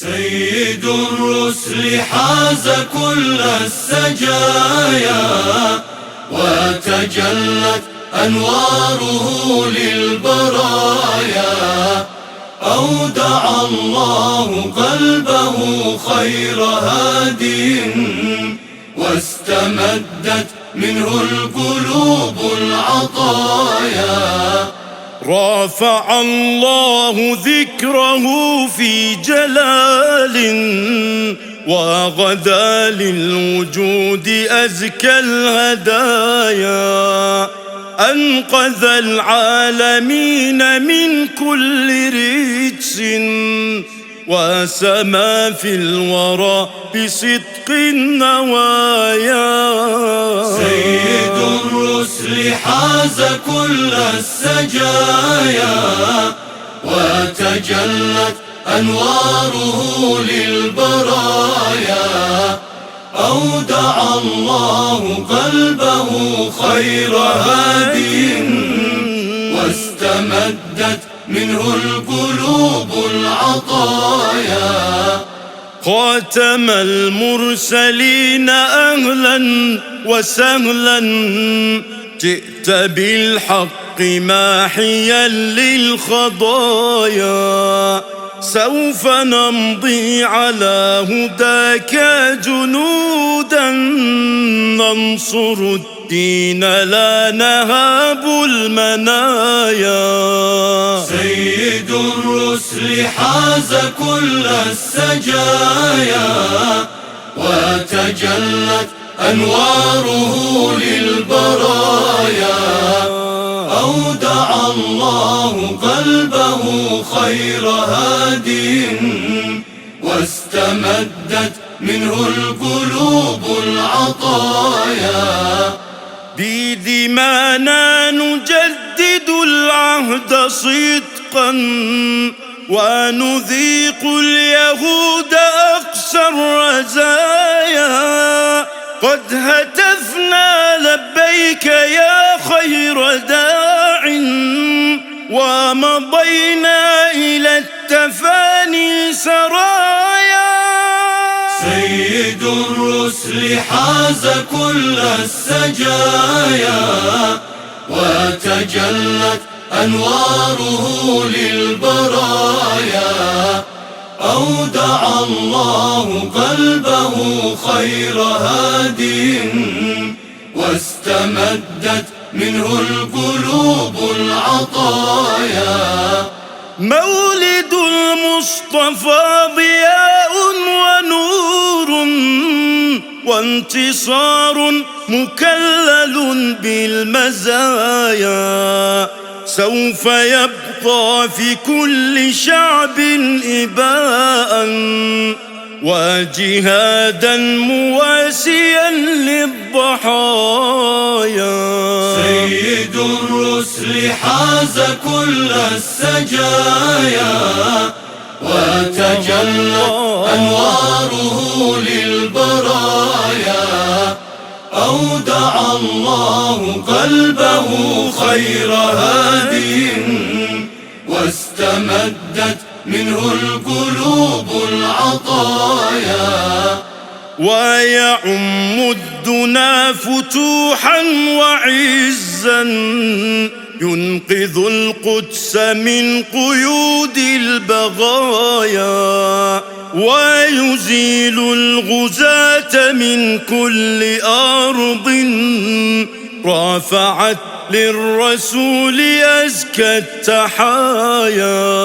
سيد الرسل حاز كل السجايا، وتجلت أنواره للبرايا. أودع الله قلبه خير هادٍ، واستمدت منه القلوب العطايا. رافع الله ذكره في جلال، وغدا للوجود أزكى الهدايا. أنقذ العالمين من كل رجس، وسما في الورى بصدق النوايا. سيد الرسل حاز كل السجايا، وتجلت أنواره للبرايا. أودع الله قلبه خير هادٍ، واستمدت منه القلوب العطايا. خاتم المرسلين أهلا وسهلا، جئت بالحق ماحيا للخضايا. سوف نمضي على هداك جنودا، ننصر الدين لا نهاب المنايا. سيد الرسل حاز كل السجايا، وتجلت أنواره للبرايا. أودع الله قلبه خير هادٍ، واستمدت منه القلوب العطايا. بدمانا نجدد العهد صدقا، ونذيق اليهود أقصى الرزايا. قد هتفنا لبيك يا خير داع، ومضينا إلى التفاني سرايا. سيد الرسل حاز كل السجايا، وتجلت أنواره للبرايا. أودع الله قلبه خير هادٍ، واستمدت منه القلوب العطايا. مولد المصطفى ضياء ونور، وانتصار مكلل بالمزايا. سوف يبقى في كل شعب إباء، وجهادا مواسيا للضحايا. سيد الرسل حاز كل السجايا، وتجلت أنواره للبرايا. أودع الله قلبه خير هادٍ، واستمدت منه القلوب العطايا. ويعم الدنا فتوحا وعزا، ينقذ القدس من قيود البغايا. ويزيل الغزاة من كل أرض، رافعت للرسول أزكى التحايا.